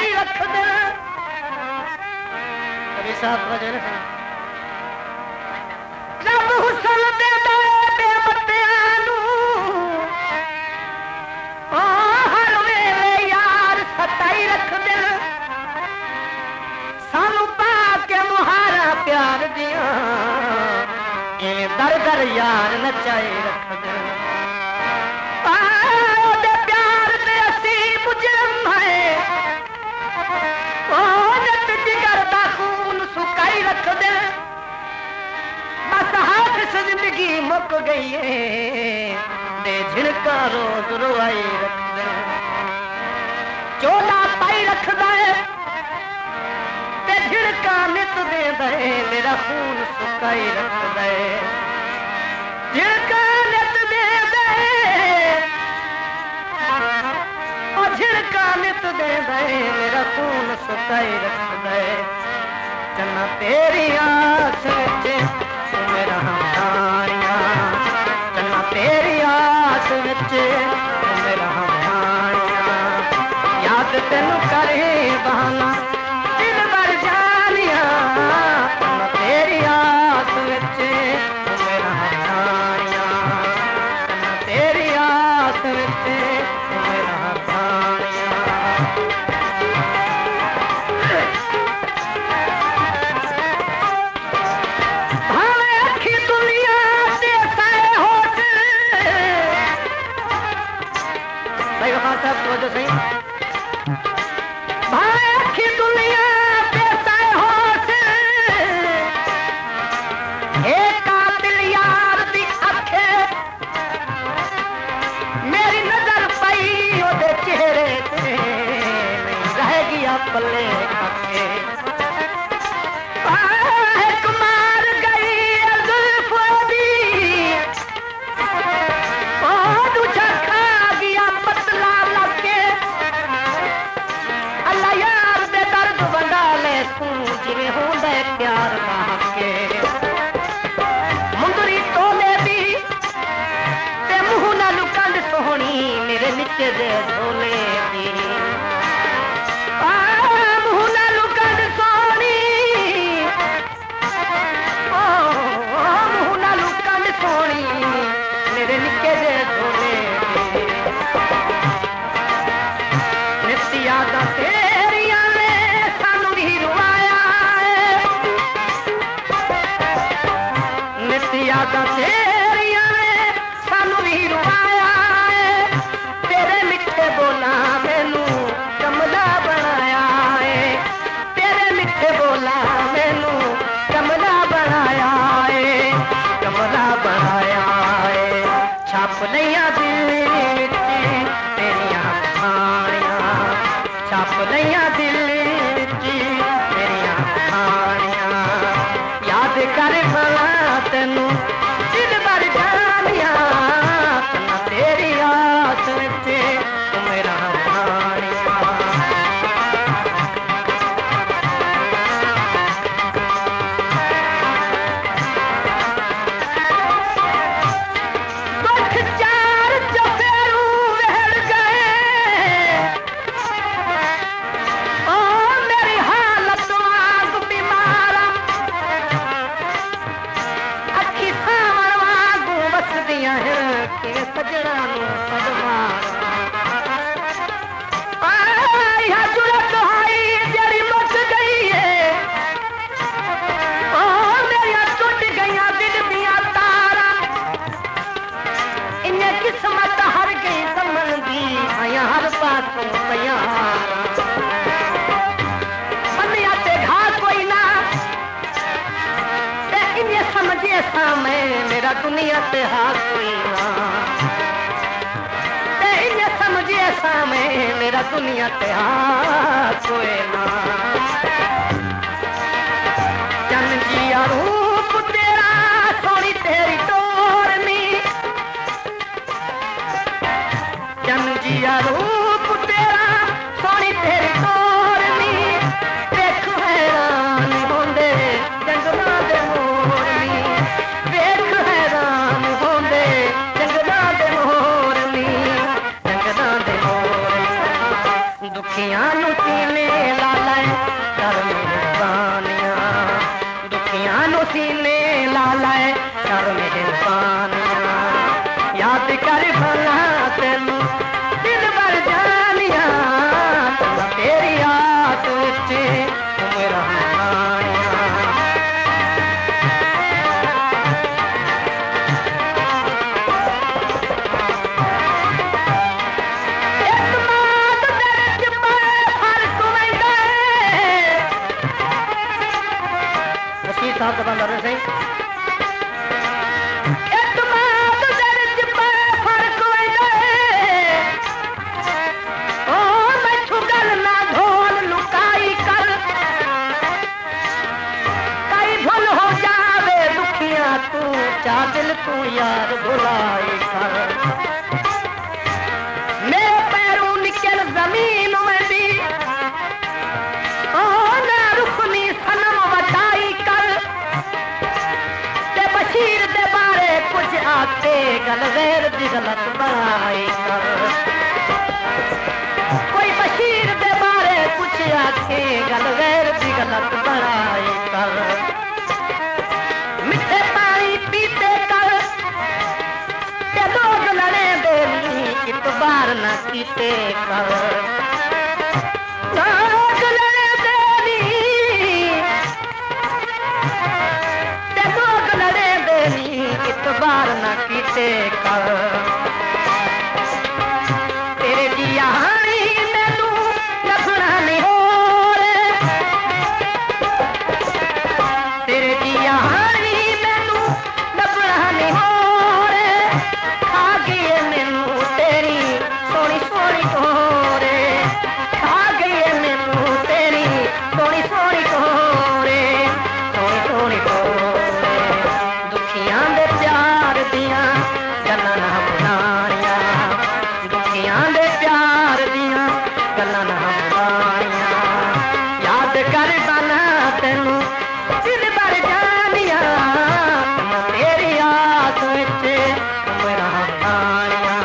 सताई रख दे। कभी साहब वजह रब हुसन दे दे बेमतियां नू ओ हर वेले यार सताई रख दे। सानू पा के मुहारा प्यार दिया दर दर यार नचाई रख दे। प्यार ते असी मुजरम है ओ जट जिगर दा खून सुकाई रख दे। बस हाथ से जिंदगी मुक गई है दे झिड़का रोज रुआई रख दे। चोला पाई रख दे ते झिड़का नित दे दे मेरा खून सुकाई रख दे। झिड़का नित दे दे और झिड़का नित दे दे मेरा खून सुकाई रख दे। चन्ना तेरी आस विच तू मेरा हमदानिया चन्ना तेरी आस विच तू मेरा हमदानिया याद तेनू करे बहाना दिल भर जानिया चन्ना तेरी आस विच तू मेरा हमदानिया चन्ना तेरी आस विच तू मेरा हमदानिया। सब तो सही भाई अखी दुनिया बेसा होश एक कातिल यार दी अखे मेरी नजर पई ओदे चेहरे ते रह गया पल्ले अखे। मार गई जुल्फों दी ओ दूजा खा गया पतला जिवें होंदा प्यार के मुंदरी तोले भी ते मुंह नाल कंड सोहनी मेरे निचे दे झोले दी मुंह नाल कंड सोहनी मुंह नाल कंड सोहनी मेरे निचे दे झोले दी। नित यादां तेरियां ने सानू भी रुआया यादां तेरियां ने सानू भी रुआया तेरे मिठे बोला मैनू कमला बनाया है तेरे मिठे बोला मैनू कमला बनाया है कमला बनाया है। छाप लिया दिल विच तेरियां कहानियां छाप लिया दिल विच तेरियां कहानियां याद कर भला तेनू दिल भर जानिया चन्ना तेरी आस विच तू मेरा हमदानिया। दुख चार चफेरू वहड़ गए ओ मेरी हालत वाग बीमार अखी सावन वागू बसदियां है के सजना नू सदमा जुड़त हाई जड़ी मुक गई है ओ मेरिया टुट गईयां दिल दियां तारा इन्हें किस्मत हर गई समन दी आया हर पासों तैयार बनिया ते घा कोई ना इन्हें समझे सा मैं मेरा दुनिया से हाथ कोई ना इन्हें समझे सा मैं मेरा दुनिया से हाथ कोई ना। जन जिया रूप तेरा सोनी तेरी टोरनी जन जिया रूप तेरा सोनी तेरी टोरनी देख हैरान होंदे जंगलां दे मोरनी देख हैरान होंदे जंगलां दे मोरनी दुख दुखियां नु सीने ला ले कर मेहरबानियां, दुखियां नु सीने ला ले कर मेहरबानियां, याद कर भला तेनू दिल भर जानियां, तेरी आस विच मेरा साहब दबा कर सही इतमाद दर्ज पर फर्क वैदे ओ मैथू गल ना ढोल लुकाई कर, कई भूल हो जावे दुखिया तू चा दिल तू यार भुलाई कर, मेरे पैरों निकल जमीन में भी ओ ना रुखनी सनम वटाई कर, बशीर दे बारे कुछ आते गल गैर दी गलत बनाई कर, कोई बशीर दे बारे कुछ आते गल गैर दी गलत बनाई कर, मिठे पानी पीते कर ते लोग लड़े देनी इतबार न कीते कर, लोग लड़े देनी इतबार न कीते कर, तेरे जियानी मैनू लभना नहीं हो रे, तेरे जियानी मैनू लभना नहीं हो रे, खा गई मैनू तेरी सोनी सोनी कोरे, खा गई मैनू तेरी सोनी सोनी कोरे, सोनी सोनी कोरे, दुखियां दे प्यार दियां गल्लां ना भुलाणियां, दुखियां दे प्यार दियां गल्लां ना भुलाणियां, याद कर बना तैनू दिल भर जानियां, तेरी आस विच मेरा हानियां,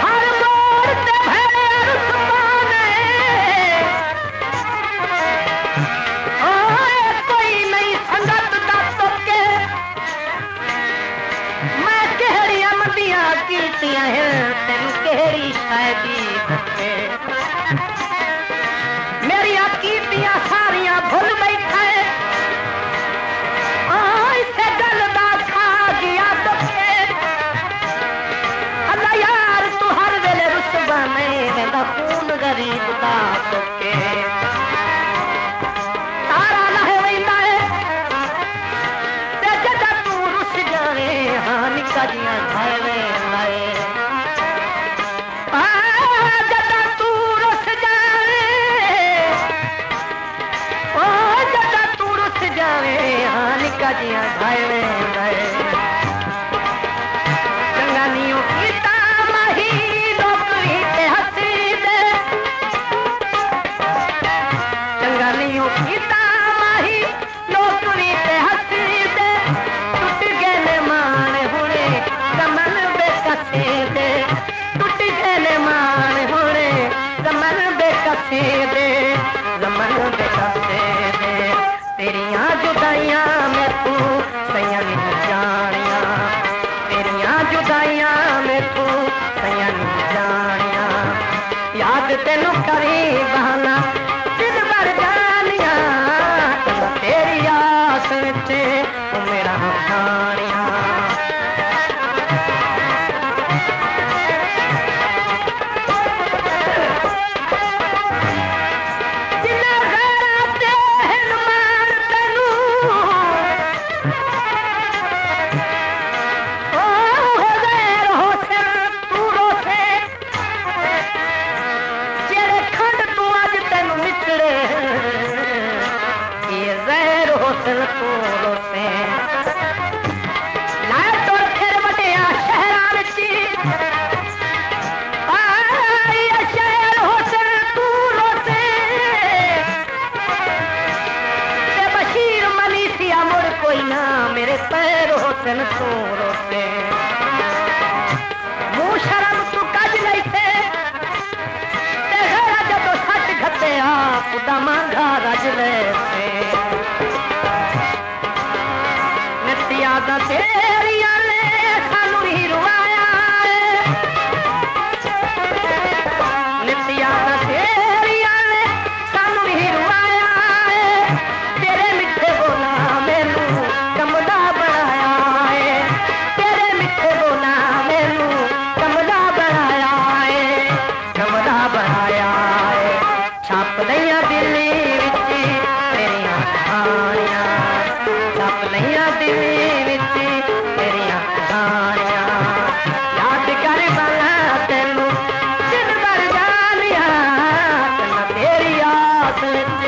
हर मोड़ ते भैर सुपाने कोई नहीं संगत दस के, मैं केहड़ी अमदियां कीतियां हैं तेन केहड़ी शायदी दसे, मेरिया कीतियां सारियां भुल बैठा है, इसे गल दा खा गया दुखे, अल्लाह यार तू हर वेले रुसवा नहीं दा खून गरीब दा सुके, तारा लहे वैंदा है ते जदा तू रुस जावे हाँ निका जियां घावे लाए, जदा तू रुस जावे ओ जदा तू रुस जावे हाँ निका जियां घावे लाए, चंगा नियो कीता माही नौकरी ते हसी दे, चंगा नियो कीता माही नौकरी ते हसी दे, टुट गए ने मान हुणे कमल बेकसे दे, टुट गए ने मान हुणे कमल बेकसे दे, कमल बेकसे दे, तेरियां जुदाइयां मैं तू सैयां नहीं जानियां, तेरियां जुदाइयां मैं तू सैयां नहीं जानियां, याद तेनू करी बहाना दिल भर जानियां, तेरी आस विच मेरा हानियां, जिन्ना गैरा तेन मान तैनू ओ गैर हो सिर तू रोसे, जेड़े खंड तू अज तेनू मिचड़े ये जहर हो सिर तू रोसे, लाए तो हुसन तू रोते मुँह शर्म तू कज नहीं थे तेरा जब सट घते आप दा मांगा रज लेते नित्या दा तेरिया ने सानू ही रुआया नित्या दा तेरिया ने सानू ही रुआया तेरे मिठे बोला मैनू कमदा बनाया है तेरे मिठे बोला मैनू कमदा बनाया है कमदा बनाया है छप लिया दिल्ली विच तेरियां कहानियां छप लिया दिल्ली विच तेरियां कहानियां याद कर बना तेनू जिन भर जानिया तेरी आस विच